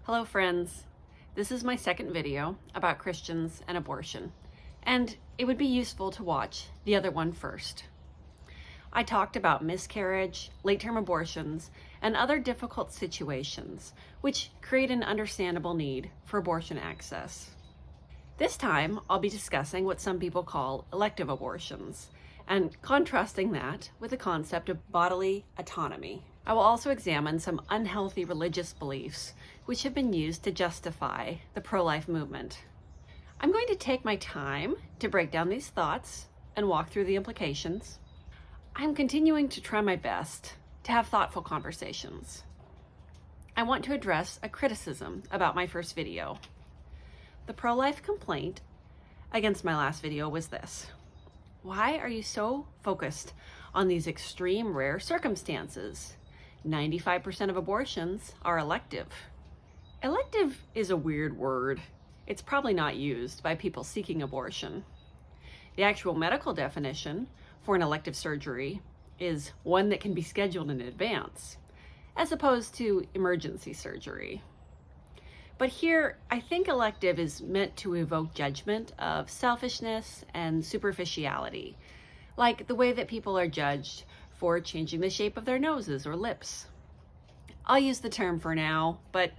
Hello friends, this is my second video about Christians and abortion, and it would be useful to watch the other one first. I talked about miscarriage, late-term abortions, and other difficult situations which create an understandable need for abortion access. This time, I'll be discussing what some people call elective abortions, and contrasting that with the concept of bodily autonomy. I will also examine some unhealthy religious beliefs which have been used to justify the pro-life movement. I'm going to take my time to break down these thoughts and walk through the implications. I'm continuing to try my best to have thoughtful conversations. I want to address a criticism about my first video. The pro-life complaint against my last video was this: why are you so focused on these extreme rare circumstances? 95% of abortions are elective. Elective is a weird word. It's probably not used by people seeking abortion. The actual medical definition for an elective surgery is one that can be scheduled in advance, as opposed to emergency surgery. But here, I think elective is meant to evoke judgment of selfishness and superficiality, like the way that people are judged for changing the shape of their noses or lips. I'll use the term for now, but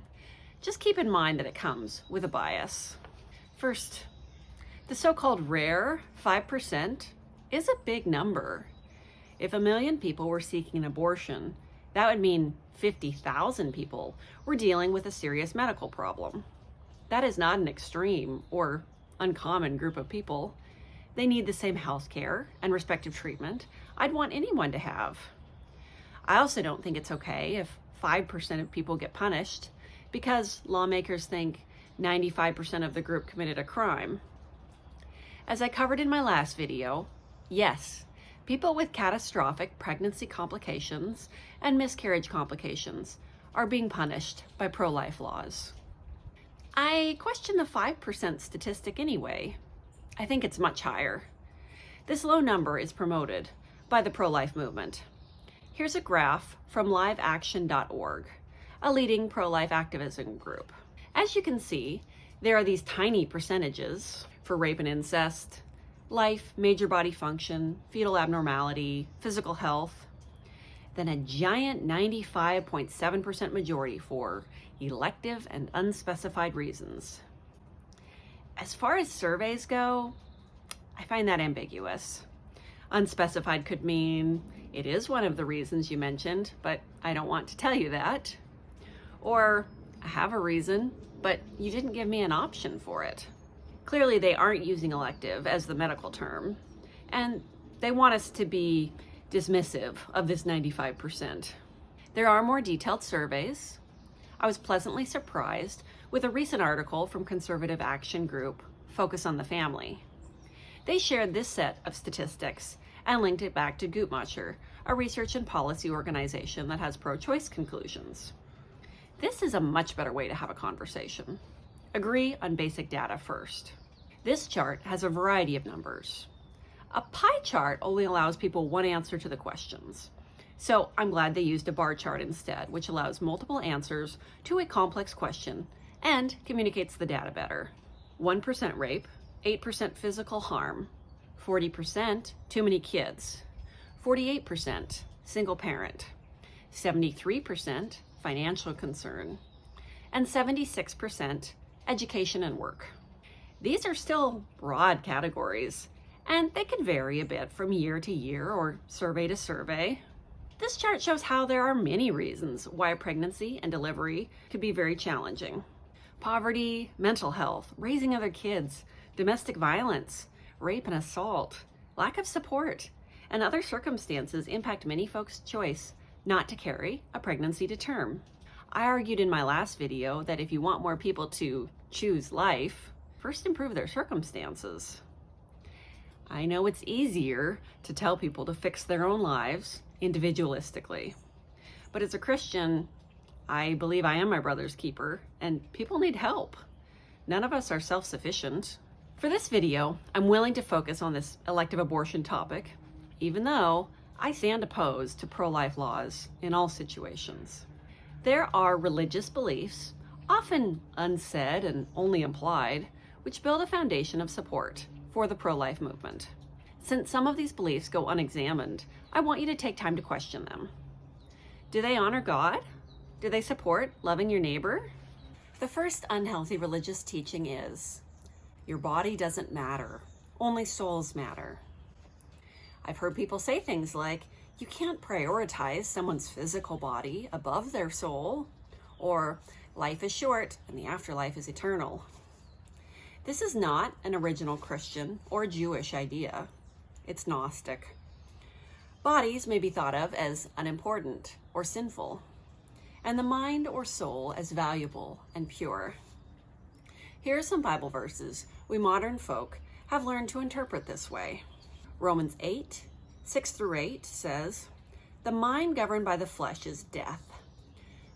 just keep in mind that it comes with a bias. First, the so-called rare 5% is a big number. If 1 million people were seeking an abortion, that would mean 50,000 people were dealing with a serious medical problem. That is not an extreme or uncommon group of people. They need the same health care and respective treatment I'd want anyone to have. I also don't think it's okay if 5% of people get punished because lawmakers think 95% of the group committed a crime. As I covered in my last video, yes, people with catastrophic pregnancy complications and miscarriage complications are being punished by pro-life laws. I question the 5% statistic anyway. I think it's much higher. This low number is promoted by the pro-life movement. Here's a graph from liveaction.org, a leading pro-life activism group. As you can see, there are these tiny percentages for rape and incest, life, major body function, fetal abnormality, physical health, then a giant 95.7% majority for elective and unspecified reasons. As far as surveys go, I find that ambiguous. Unspecified could mean it is one of the reasons you mentioned, but I don't want to tell you that. Or I have a reason, but you didn't give me an option for it. Clearly they aren't using elective as the medical term, and they want us to be dismissive of this 95%. There are more detailed surveys. I was pleasantly surprised with a recent article from conservative action group Focus on the Family. They shared this set of statistics and linked it back to Guttmacher, a research and policy organization that has pro-choice conclusions. This is a much better way to have a conversation. Agree on basic data first. This chart has a variety of numbers. A pie chart only allows people one answer to the questions. So I'm glad they used a bar chart instead, which allows multiple answers to a complex question and communicates the data better. 1% rape, 8% physical harm, 40% too many kids, 48% single parent, 73% financial concern, and 76% education and work. These are still broad categories, and they can vary a bit from year to year or survey to survey. This chart shows how there are many reasons why pregnancy and delivery could be very challenging. Poverty, mental health, raising other kids, domestic violence, rape and assault, lack of support, and other circumstances impact many folks' choice not to carry a pregnancy to term. I argued in my last video that if you want more people to choose life, first improve their circumstances. I know it's easier to tell people to fix their own lives individualistically, but as a Christian, I believe I am my brother's keeper, and people need help. None of us are self-sufficient. For this video, I'm willing to focus on this elective abortion topic, even though I stand opposed to pro-life laws in all situations. There are religious beliefs often unsaid and only implied, which build a foundation of support for the pro-life movement. Since some of these beliefs go unexamined, I want you to take time to question them. Do they honor God? Do they support loving your neighbor? The first unhealthy religious teaching is, your body doesn't matter, only souls matter. I've heard people say things like, you can't prioritize someone's physical body above their soul, or life is short and the afterlife is eternal. This is not an original Christian or Jewish idea. It's Gnostic. Bodies may be thought of as unimportant or sinful, and the mind or soul as valuable and pure. Here are some Bible verses we modern folk have learned to interpret this way. Romans 8, 6-8 says, the mind governed by the flesh is death,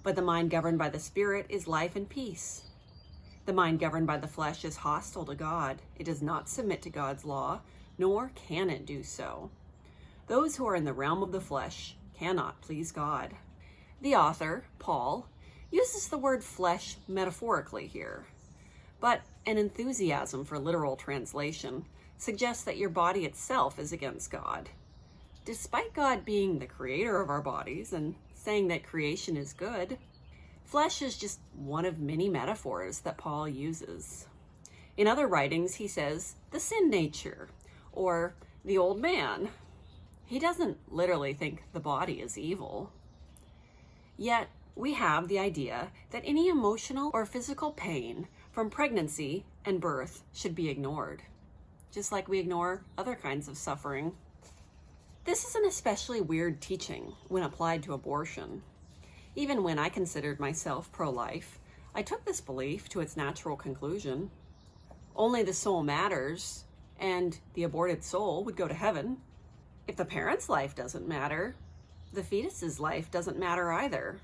but the mind governed by the Spirit is life and peace. The mind governed by the flesh is hostile to God. It does not submit to God's law, nor can it do so. Those who are in the realm of the flesh cannot please God. The author, Paul, uses the word flesh metaphorically here, but an enthusiasm for literal translation suggests that your body itself is against God. Despite God being the creator of our bodies and saying that creation is good, flesh is just one of many metaphors that Paul uses. In other writings, he says the sin nature or the old man. He doesn't literally think the body is evil. Yet, we have the idea that any emotional or physical pain from pregnancy and birth should be ignored, just like we ignore other kinds of suffering. This is an especially weird teaching when applied to abortion. Even when I considered myself pro-life, I took this belief to its natural conclusion. Only the soul matters, and the aborted soul would go to heaven. If the parent's life doesn't matter, the fetus's life doesn't matter either.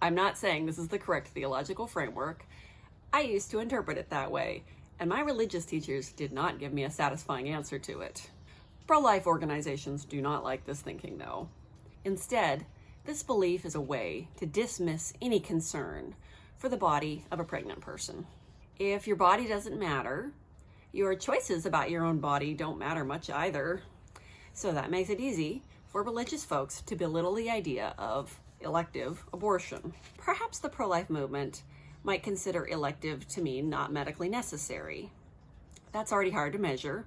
I'm not saying this is the correct theological framework. I used to interpret it that way, and my religious teachers did not give me a satisfying answer to it. Pro-life organizations do not like this thinking, though. Instead, this belief is a way to dismiss any concern for the body of a pregnant person. If your body doesn't matter, your choices about your own body don't matter much either. So that makes it easy for religious folks to belittle the idea of elective abortion. Perhaps the pro-life movement might consider elective to mean not medically necessary. That's already hard to measure.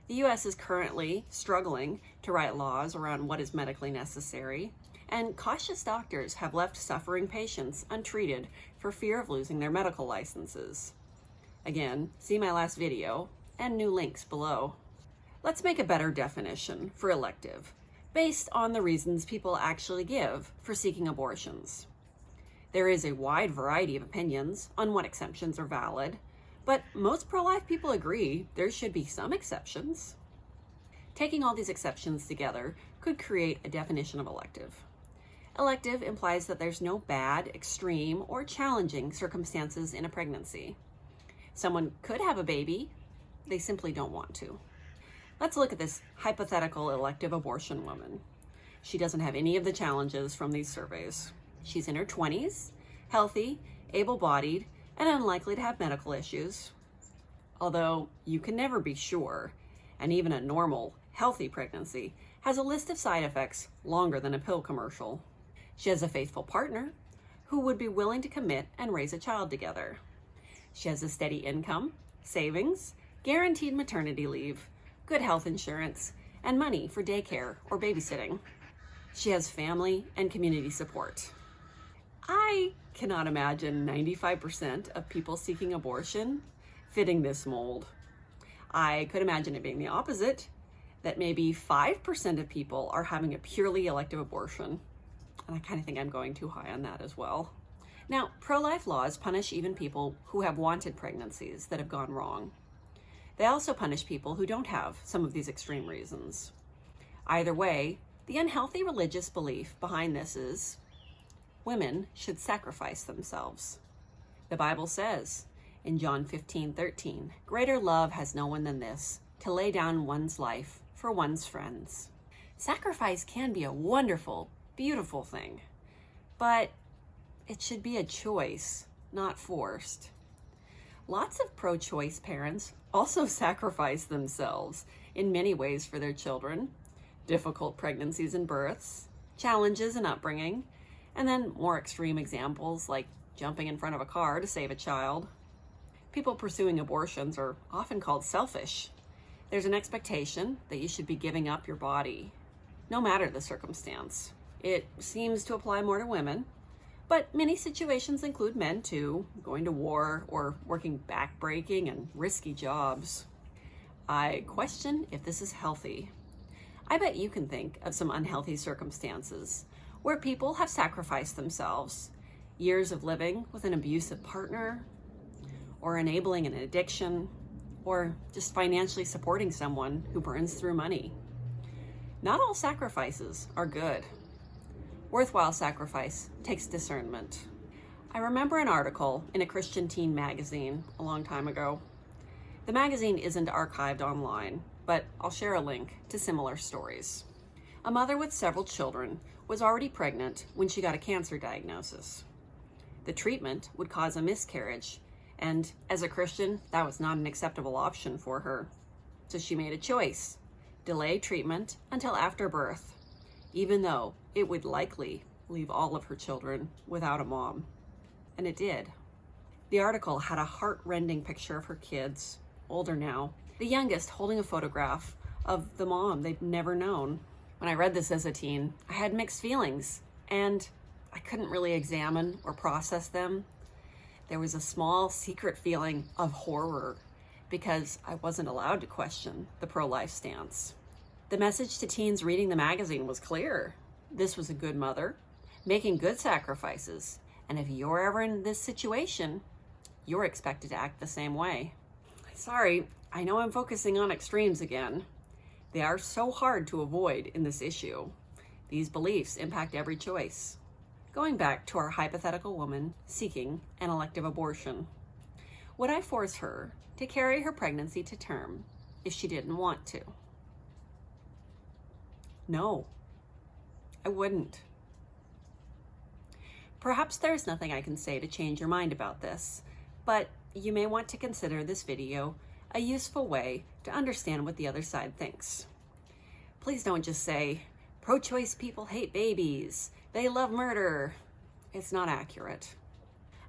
The U.S. is currently struggling to write laws around what is medically necessary, and cautious doctors have left suffering patients untreated for fear of losing their medical licenses. Again, see my last video and new links below. Let's make a better definition for elective, based on the reasons people actually give for seeking abortions. There is a wide variety of opinions on what exceptions are valid, but most pro-life people agree there should be some exceptions. Taking all these exceptions together could create a definition of elective. Elective implies that there's no bad, extreme, or challenging circumstances in a pregnancy. Someone could have a baby, they simply don't want to. Let's look at this hypothetical elective abortion woman. She doesn't have any of the challenges from these surveys. She's in her 20s, healthy, able-bodied, and unlikely to have medical issues. Although you can never be sure, and even a normal, healthy pregnancy has a list of side effects longer than a pill commercial. She has a faithful partner who would be willing to commit and raise a child together. She has a steady income, savings, guaranteed maternity leave, good health insurance, and money for daycare or babysitting. She has family and community support. I cannot imagine 95% of people seeking abortion fitting this mold. I could imagine it being the opposite, that maybe 5% of people are having a purely elective abortion. And I kind of think I'm going too high on that as well. Now, pro-life laws punish even people who have wanted pregnancies that have gone wrong. They also punish people who don't have some of these extreme reasons. Either way, the unhealthy religious belief behind this is women should sacrifice themselves. The Bible says in John 15:13, "Greater love has no one than this, to lay down one's life for one's friends." Sacrifice can be a wonderful, beautiful thing, but it should be a choice, not forced. Lots of pro-choice parents also sacrifice themselves in many ways for their children. Difficult pregnancies and births, challenges in upbringing, and then more extreme examples like jumping in front of a car to save a child. People pursuing abortions are often called selfish. There's an expectation that you should be giving up your body, no matter the circumstance. It seems to apply more to women, but many situations include men too, going to war or working back-breaking and risky jobs. I question if this is healthy. I bet you can think of some unhealthy circumstances where people have sacrificed themselves, years of living with an abusive partner, or enabling an addiction, or just financially supporting someone who burns through money. Not all sacrifices are good. Worthwhile sacrifice takes discernment. I remember an article in a Christian teen magazine a long time ago. The magazine isn't archived online, but I'll share a link to similar stories. A mother with several children was already pregnant when she got a cancer diagnosis. The treatment would cause a miscarriage, and as a Christian, that was not an acceptable option for her. So she made a choice: delay treatment until after birth, even though it would likely leave all of her children without a mom. And it did. The article had a heart-rending picture of her kids, older now, the youngest holding a photograph of the mom they'd never known. When I read this as a teen, I had mixed feelings, and I couldn't really examine or process them. There was a small secret feeling of horror because I wasn't allowed to question the pro-life stance. The message to teens reading the magazine was clear. This was a good mother, making good sacrifices, and if you're ever in this situation, you're expected to act the same way. Sorry, I know I'm focusing on extremes again. They are so hard to avoid in this issue. These beliefs impact every choice. Going back to our hypothetical woman seeking an elective abortion, would I force her to carry her pregnancy to term if she didn't want to? No, I wouldn't. Perhaps there's nothing I can say to change your mind about this, but you may want to consider this video a useful way to understand what the other side thinks. Please don't just say, pro-choice people hate babies, they love murder. It's not accurate.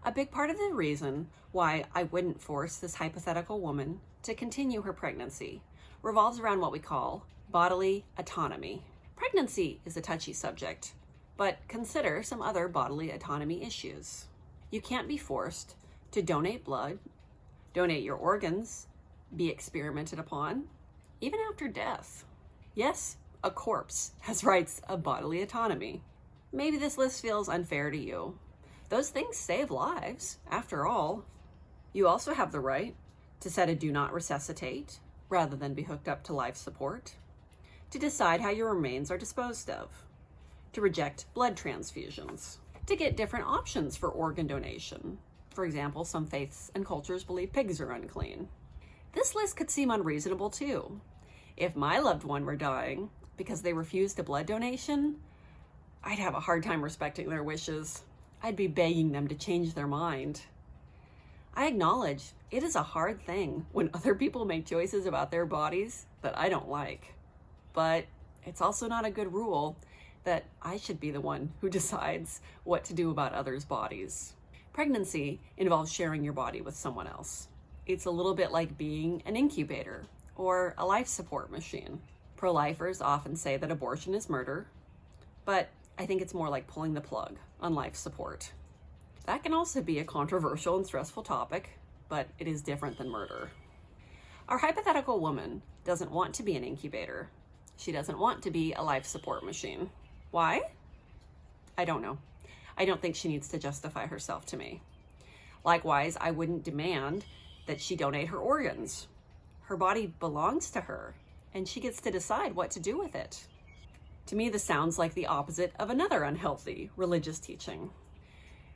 A big part of the reason why I wouldn't force this hypothetical woman to continue her pregnancy revolves around what we call bodily autonomy. Pregnancy is a touchy subject, but consider some other bodily autonomy issues. You can't be forced to donate blood, donate your organs, be experimented upon, even after death. Yes, a corpse has rights of bodily autonomy. Maybe this list feels unfair to you. Those things save lives, after all. You also have the right to set a do not resuscitate rather than be hooked up to life support, to decide how your remains are disposed of, to reject blood transfusions, to get different options for organ donation. For example, some faiths and cultures believe pigs are unclean. This list could seem unreasonable too. If my loved one were dying because they refused a blood donation, I'd have a hard time respecting their wishes. I'd be begging them to change their mind. I acknowledge it is a hard thing when other people make choices about their bodies that I don't like. But it's also not a good rule that I should be the one who decides what to do about others' bodies. Pregnancy involves sharing your body with someone else. It's a little bit like being an incubator or a life support machine. Pro-lifers often say that abortion is murder, but I think it's more like pulling the plug on life support. That can also be a controversial and stressful topic, but it is different than murder. Our hypothetical woman doesn't want to be an incubator. She doesn't want to be a life support machine. Why? I don't know. I don't think she needs to justify herself to me. Likewise, I wouldn't demand that she donate her organs. Her body belongs to her, and she gets to decide what to do with it. To me, this sounds like the opposite of another unhealthy religious teaching.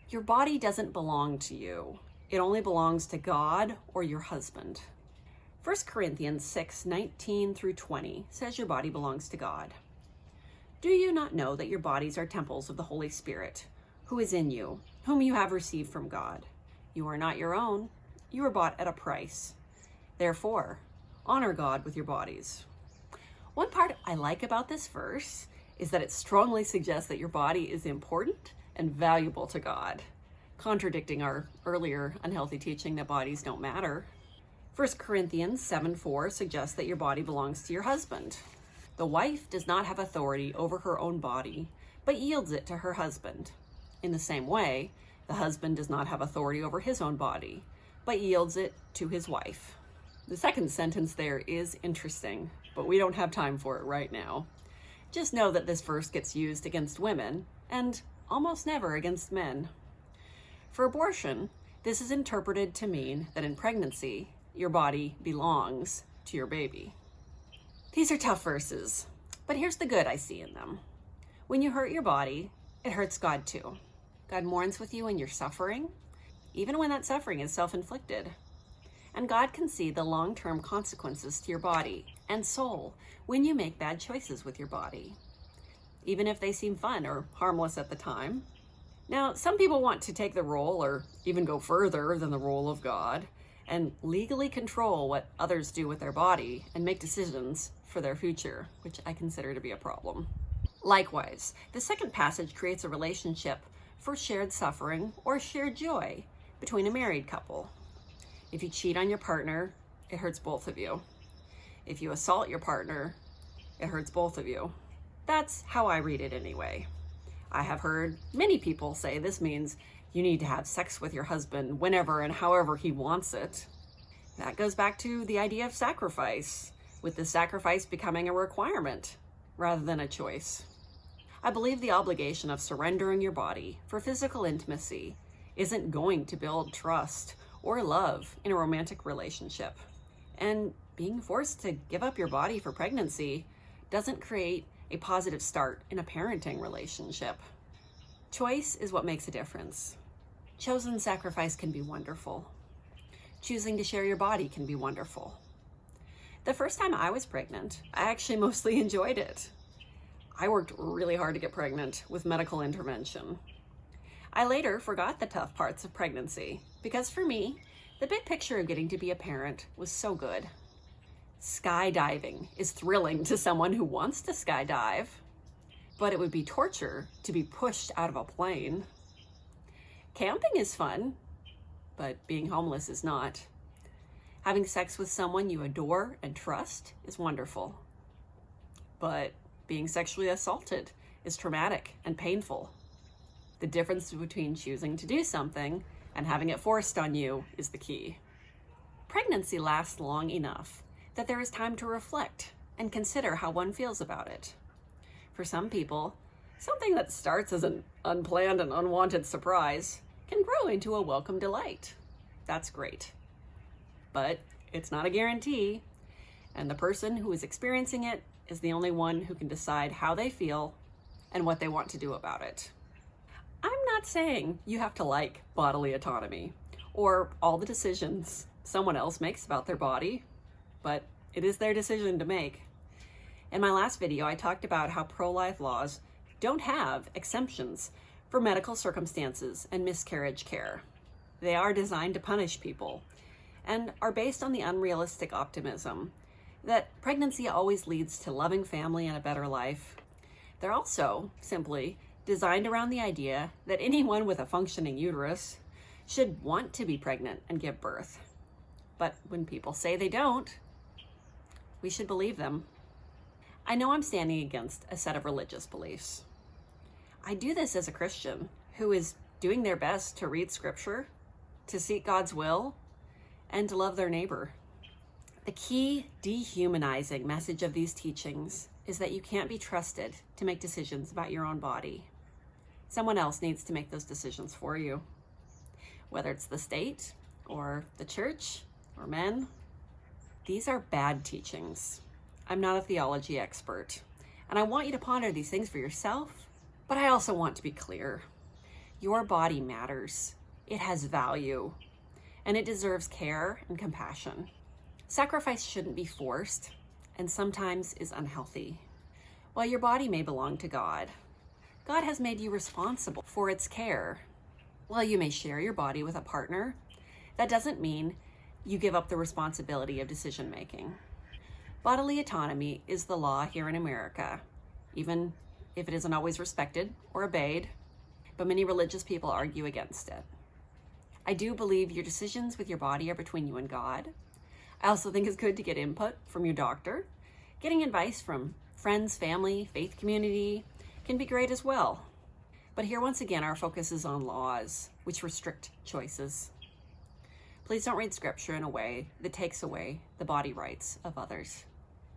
Your body doesn't belong to you. It only belongs to God or your husband. 1 Corinthians 6:19 through 20 says your body belongs to God. Do you not know that your bodies are temples of the Holy Spirit, who is in you, whom you have received from God? You are not your own. You were bought at a price. Therefore, honor God with your bodies. One part I like about this verse is that it strongly suggests that your body is important and valuable to God, contradicting our earlier unhealthy teaching that bodies don't matter. 1 Corinthians 7:4 suggests that your body belongs to your husband. The wife does not have authority over her own body, but yields it to her husband. In the same way, the husband does not have authority over his own body, but yields it to his wife. The second sentence there is interesting, but we don't have time for it right now. Just know that this verse gets used against women and almost never against men. For abortion, this is interpreted to mean that in pregnancy, your body belongs to your baby. These are tough verses, but here's the good I see in them. When you hurt your body, it hurts God too. God mourns with you in your suffering, even when that suffering is self-inflicted. And God can see the long-term consequences to your body and soul when you make bad choices with your body, even if they seem fun or harmless at the time. Now, some people want to take the role, or even go further than the role of God, and legally control what others do with their body and make decisions for their future, which I consider to be a problem. Likewise, the second passage creates a relationship for shared suffering or shared joy between a married couple. If you cheat on your partner, it hurts both of you. If you assault your partner, it hurts both of you. That's how I read it anyway. I have heard many people say this means you need to have sex with your husband whenever and however he wants it. That goes back to the idea of sacrifice, with the sacrifice becoming a requirement rather than a choice. I believe the obligation of surrendering your body for physical intimacy isn't going to build trust or love in a romantic relationship. And being forced to give up your body for pregnancy doesn't create a positive start in a parenting relationship. Choice is what makes a difference. Chosen sacrifice can be wonderful. Choosing to share your body can be wonderful. The first time I was pregnant, I actually mostly enjoyed it. I worked really hard to get pregnant with medical intervention. I later forgot the tough parts of pregnancy because for me, the big picture of getting to be a parent was so good. Skydiving is thrilling to someone who wants to skydive, but it would be torture to be pushed out of a plane. Camping is fun, but being homeless is not. Having sex with someone you adore and trust is wonderful, but being sexually assaulted is traumatic and painful. The difference between choosing to do something and having it forced on you is the key. Pregnancy lasts long enough that there is time to reflect and consider how one feels about it. For some people, something that starts as an unplanned and unwanted surprise can grow into a welcome delight. That's great. But it's not a guarantee, and the person who is experiencing it is the only one who can decide how they feel and what they want to do about it. I'm not saying you have to like bodily autonomy or all the decisions someone else makes about their body, but it is their decision to make. In my last video, I talked about how pro-life laws don't have exemptions for medical circumstances and miscarriage care. They are designed to punish people and are based on the unrealistic optimism that pregnancy always leads to loving family and a better life. They're also simply designed around the idea that anyone with a functioning uterus should want to be pregnant and give birth. But when people say they don't, we should believe them. I know I'm standing against a set of religious beliefs. I do this as a Christian who is doing their best to read scripture, to seek God's will, and to love their neighbor. The key dehumanizing message of these teachings is that you can't be trusted to make decisions about your own body. Someone else needs to make those decisions for you, whether it's the state or the church or men. These are bad teachings. I'm not a theology expert, and I want you to ponder these things for yourself, but I also want to be clear. Your body matters. It has value, and it deserves care and compassion. Sacrifice shouldn't be forced, and sometimes is unhealthy. While your body may belong to God, God has made you responsible for its care. While you may share your body with a partner That doesn't mean you give up the responsibility of decision making. Bodily autonomy is the law here in America, even if it isn't always respected or obeyed, but many religious people argue against it. I do believe your decisions with your body are between you and God. I also think it's good to get input from your doctor. Getting advice from friends, family, faith community can be great as well. But here, once again, our focus is on laws which restrict choices. Please don't read scripture in a way that takes away the body rights of others.